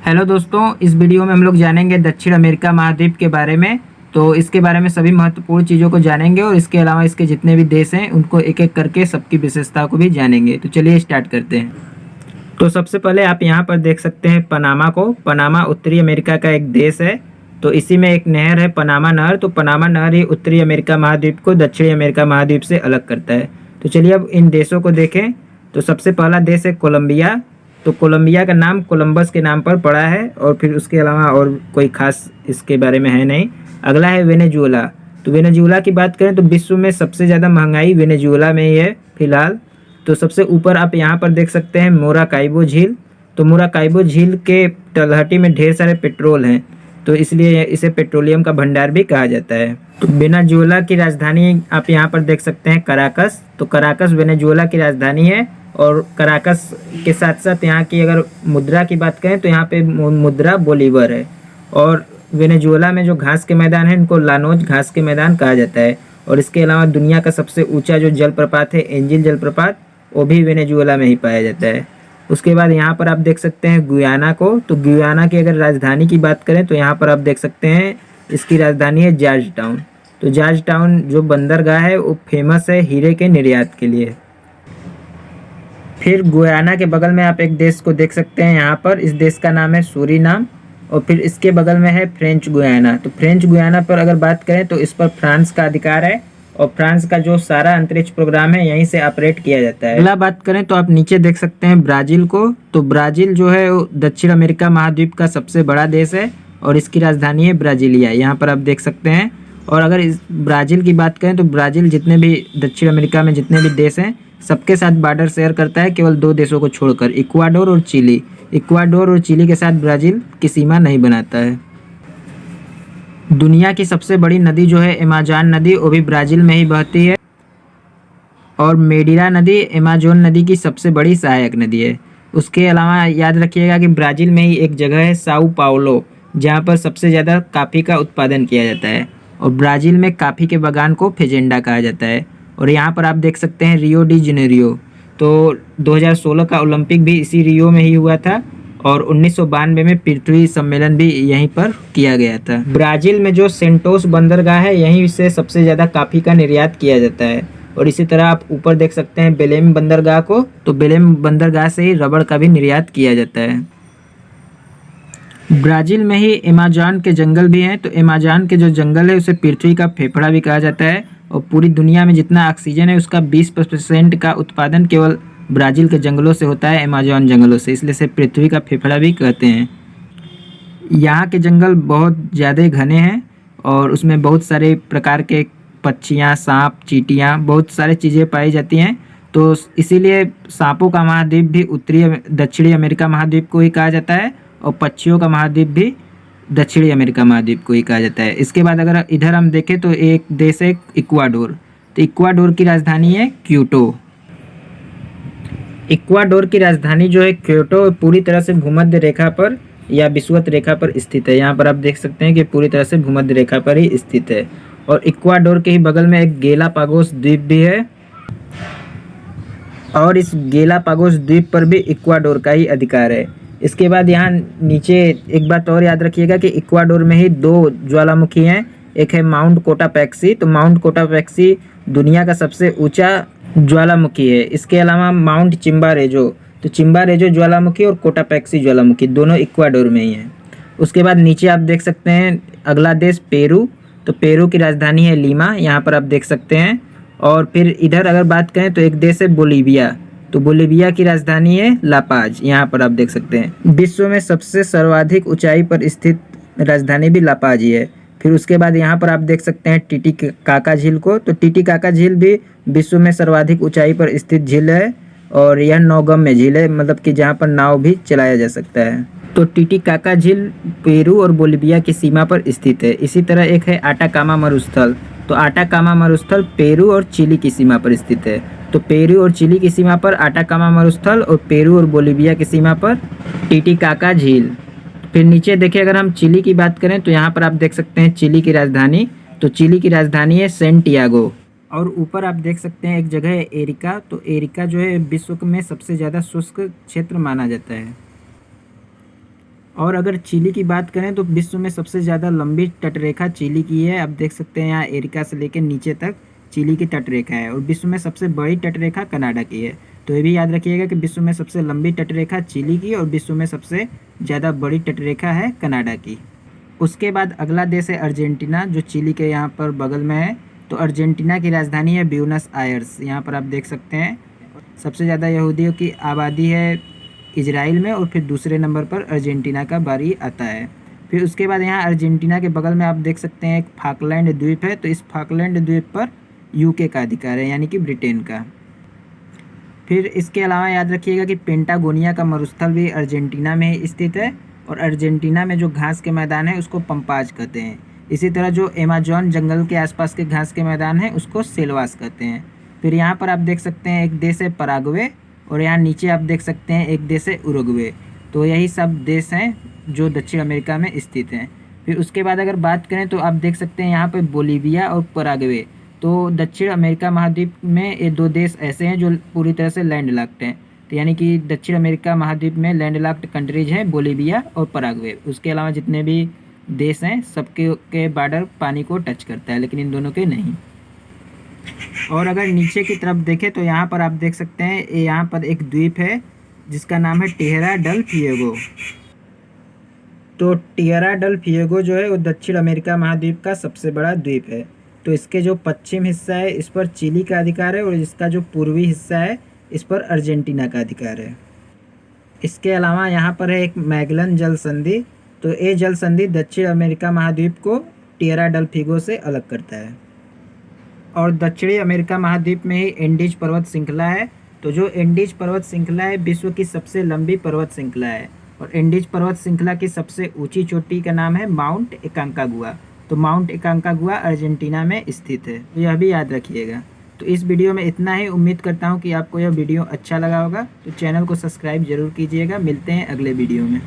Hello दोस्तों, इस video में हम लोग जानेंगे दक्षिण अमेरिका महाद्वीप के बारे में। तो इसके बारे में सभी महत्वपूर्ण चीज़ों को जानेंगे और इसके अलावा इसके जितने भी देश हैं उनको एक एक करके सबकी विशेषताओं को भी जानेंगे। तो चलिए स्टार्ट करते हैं। तो सबसे पहले आप यहाँ पर देख सकते हैं पनामा को। पनामा उत्तरी अमेरिका का एक देश है। तो इसी में एक नहर है पनामा नहर। तो पनामा नहर ही उत्तरी अमेरिका महाद्वीप को दक्षिणी अमेरिका महाद्वीप से अलग करता है। तो चलिए अब इन देशों को देखें। तो सबसे पहला देश है कोलंबिया। तो कोलंबिया का नाम कोलंबस के नाम पर पड़ा है और फिर उसके अलावा और कोई खास इसके बारे में है नहीं। अगला है वेनेजुएला। तो वेनेजुएला की बात करें तो विश्व में सबसे ज़्यादा महंगाई वेनेजुएला में ही है फिलहाल। तो सबसे ऊपर आप यहाँ पर देख सकते हैं मोराकाइबो झील। तो मोराकाइबो झील के तलहटी में ढेर सारे पेट्रोल हैं, तो इसलिए इसे पेट्रोलियम का भंडार भी कहा जाता है। तो वेनेजुएला की राजधानी आप यहाँ पर देख सकते हैं कराकस। तो कराकस वेनेजुएला की राजधानी है और कराकस के साथ साथ यहाँ की अगर मुद्रा की बात करें तो यहाँ पे मुद्रा बोलीवर है। और वेनेजुएला में जो घास के मैदान हैं इनको लानोज घास के मैदान कहा जाता है। और इसके अलावा दुनिया का सबसे ऊंचा जो जलप्रपात है एंजिल जलप्रपात, वो भी वेनेजुएला में ही पाया जाता है। उसके बाद यहाँ पर आप देख सकते हैं गुयाना को। तो गुयाना की अगर राजधानी की बात करें तो यहाँ पर आप देख सकते हैं इसकी राजधानी है जॉर्ज टाउन। तो जॉर्ज टाउन जो बंदरगाह है वो फेमस है हीरे के निर्यात के लिए। फिर गुयाना के बगल में आप एक देश को देख सकते हैं यहाँ पर। इस देश का नाम है सूरीनाम। और फिर इसके बगल में है फ्रेंच गुयाना। तो फ्रेंच गुयाना पर अगर बात करें तो इस पर फ्रांस का अधिकार है और फ्रांस का जो सारा अंतरिक्ष प्रोग्राम है यहीं से ऑपरेट किया जाता है। अगला बात करें तो आप नीचे देख सकते हैं ब्राज़ील को। तो ब्राज़ील जो है वो दक्षिण अमेरिका महाद्वीप का सबसे बड़ा देश है और इसकी राजधानी है ब्राज़ीलिया, यहाँ पर आप देख सकते हैं। और अगर इस ब्राज़ील की बात करें तो ब्राज़ील जितने भी दक्षिण अमेरिका में जितने भी देश हैं सबके साथ बॉर्डर शेयर करता है, केवल दो देशों को छोड़कर, इक्वाडोर और चिली। इक्वाडोर और चिली के साथ ब्राज़ील की सीमा नहीं बनाता है। दुनिया की सबसे बड़ी नदी जो है अमेज़न नदी, वो भी ब्राज़ील में ही बहती है। और मेडिरा नदी अमेज़न नदी की सबसे बड़ी सहायक नदी है। उसके अलावा याद रखिएगा कि ब्राज़ील में ही एक जगह है साओ पाउलो, जहाँ पर सबसे ज़्यादा कॉफ़ी का उत्पादन किया जाता है। और ब्राज़ील में कॉफ़ी के बागान को फेजेंडा कहा जाता है। और यहाँ पर आप देख सकते हैं रियो डी जेनेरियो। तो 2016 का ओलंपिक भी इसी रियो में ही हुआ था और 1992 में पृथ्वी सम्मेलन भी यहीं पर किया गया था। ब्राज़ील में जो सेंटोस बंदरगाह है यहीं से सबसे ज़्यादा कॉफ़ी का निर्यात किया जाता है। और इसी तरह आप ऊपर देख सकते हैं बेलेम बंदरगाह को। तो बेलेम बंदरगाह से ही रबड़ का भी निर्यात किया जाता है। ब्राज़ील में ही अमेज़न के जंगल भी हैं। तो अमेज़न के जो जंगल है उसे पृथ्वी का फेफड़ा भी कहा जाता है। और पूरी दुनिया में जितना ऑक्सीजन है उसका 20% का उत्पादन केवल ब्राज़ील के जंगलों से होता है, अमेज़न जंगलों से, इसलिए से पृथ्वी का फेफड़ा भी कहते हैं। यहाँ के जंगल बहुत ज़्यादा घने हैं और उसमें बहुत सारे प्रकार के पक्षियाँ, सांप, चींटियाँ, बहुत सारी चीज़ें पाई जाती हैं। तो इसीलिए सांपों का महाद्वीप भी दक्षिणी अमेरिका महाद्वीप को ही कहा जाता है और पक्षियों का महाद्वीप भी दक्षिणी अमेरिका महाद्वीप को ही कहा जाता है। इसके बाद अगर इधर हम देखें तो एक देश है इक्वाडोर। तो इक्वाडोर की राजधानी है क्योटो। इक्वाडोर की राजधानी जो है क्योटो पूरी तरह से भूमध्य रेखा पर या विषुवत रेखा पर स्थित है। यहाँ पर आप देख सकते हैं कि पूरी तरह से भूमध्य रेखा पर ही स्थित है। और इक्वाडोर के ही बगल में एक गेलापागोस द्वीप भी है और इस गेलापागोस द्वीप पर भी इक्वाडोर का ही अधिकार है। इसके बाद यहाँ नीचे एक बात और याद रखिएगा कि इक्वाडोर में ही दो ज्वालामुखी हैं। एक है माउंट कोटापैक्सी। तो माउंट कोटापैक्सी दुनिया का सबसे ऊंचा ज्वालामुखी है। इसके अलावा माउंट चिम्बारेजो। तो चिम्बारेजो ज्वालामुखी और कोटापैक्सी ज्वालामुखी दोनों इक्वाडोर में ही हैं। उसके बाद नीचे आप देख सकते हैं अगला देश पेरू। तो पेरू की राजधानी है लीमा, यहाँ पर आप देख सकते हैं। और फिर इधर अगर बात करें तो एक देश है बोलीविया। तो बोलीविया की राजधानी है लापाज, यहाँ पर आप देख सकते हैं। विश्व में सबसे सर्वाधिक ऊंचाई पर स्थित राजधानी भी लापाज ही है। फिर उसके बाद यहाँ पर आप देख सकते हैं टीटीकाका झील को। तो टीटीकाका झील भी विश्व में सर्वाधिक ऊंचाई पर स्थित झील है और यह नौगम्य झील है, मतलब कि जहाँ पर नाव भी चलाया जा सकता है। तो टीटीकाका झील पेरू और बोलीविया की सीमा पर स्थित है। इसी तरह एक है आटाकामा मरुस्थल। तो आटाकामा मरुस्थल पेरू और चिली की सीमा पर स्थित है। तो पेरू और चिली की सीमा पर आटाकामा मरुस्थल और पेरू और बोलीविया की सीमा पर टीटीकाका झील। फिर नीचे देखिए अगर हम चिली की बात करें तो यहाँ पर आप देख सकते हैं चिली की राजधानी। तो चिली की राजधानी है सेंटियागो। और ऊपर आप देख सकते हैं एक जगह है एरिका। तो एरिका जो है विश्व में सबसे ज़्यादा शुष्क क्षेत्र माना जाता है। और अगर चिली की बात करें तो विश्व में सबसे ज़्यादा लंबी तटरेखा चिली की है। आप देख सकते हैं यहाँ एरिका से लेकर नीचे तक चिली की तटरेखा है। और विश्व में सबसे बड़ी तटरेखा कनाडा की है। तो ये भी याद रखिएगा कि विश्व में सबसे लंबी तटरेखा चिली की और विश्व में सबसे ज़्यादा बड़ी तटरेखा है कनाडा की। उसके बाद अगला देश है अर्जेंटीना, जो चिली के यहाँ पर बगल में है। तो अर्जेंटीना की राजधानी है ब्यूनस आयर्स। यहाँ पर आप देख सकते हैं सबसे ज़्यादा यहूदियों की आबादी है इजराइल में, और फिर दूसरे नंबर पर अर्जेंटीना का बारी आता है। फिर उसके बाद यहाँ अर्जेंटीना के बगल में आप देख सकते हैं एक फाकलैंड द्वीप है। तो इस फाकलैंड द्वीप पर यूके का अधिकार है, यानी कि ब्रिटेन का। फिर इसके अलावा याद रखिएगा कि पेंटागोनिया का मरुस्थल भी अर्जेंटीना में स्थित है। और अर्जेंटीना में जो घास के मैदान है उसको पंपाज कहते हैं। इसी तरह जो अमेज़न जंगल के आसपास के घास के मैदान हैं उसको सेल्वास कहते हैं। फिर यहाँ पर आप देख सकते हैं एक देश है पराग्वे, और यहाँ नीचे आप देख सकते हैं एक देश है उरुग्वे। तो यही सब देश हैं जो दक्षिण अमेरिका में स्थित हैं। फिर उसके बाद अगर बात करें तो आप देख सकते हैं यहाँ पर बोलीविया और पराग्वे। तो दक्षिण अमेरिका महाद्वीप में ये दो देश ऐसे हैं जो पूरी तरह से लैंडलॉक्ड हैं। तो यानी कि दक्षिण अमेरिका महाद्वीप में लैंडलॉक्ड कंट्रीज हैं बोलीविया और पराग्वे। उसके अलावा जितने भी देश हैं सबके के बॉर्डर पानी को टच करता है, लेकिन इन दोनों के नहीं। और अगर नीचे की तरफ देखें तो यहाँ पर आप देख सकते हैं यहाँ पर एक द्वीप है जिसका नाम है टिएरा डल फ्यूगो। तो टिएरा डल फ्यूगो जो है वो दक्षिण अमेरिका महाद्वीप का सबसे बड़ा द्वीप है। तो इसके जो पश्चिम हिस्सा है इस पर चिली का अधिकार है, और इसका जो पूर्वी हिस्सा है इस पर अर्जेंटीना का अधिकार है। इसके अलावा यहाँ पर है एक मैगलन जल संधि। तो ये जल संधि दक्षिण अमेरिका महाद्वीप को टिएरा डल फ्यूगो से अलग करता है। और दक्षिणी अमेरिका महाद्वीप में ही एंडीज पर्वत श्रृंखला है। तो जो एंडीज पर्वत श्रृंखला है विश्व की सबसे लंबी पर्वत श्रृंखला है। और एंडीज पर्वत श्रृंखला की सबसे ऊंची चोटी का नाम है माउंट एकांकागुआ। तो माउंट एकांकागुआ अर्जेंटीना में स्थित है, तो यह भी याद रखिएगा। तो इस वीडियो में इतना ही। उम्मीद करता हूँ कि आपको यह वीडियो अच्छा लगा होगा। तो चैनल को सब्सक्राइब जरूर कीजिएगा। मिलते हैं अगले वीडियो में।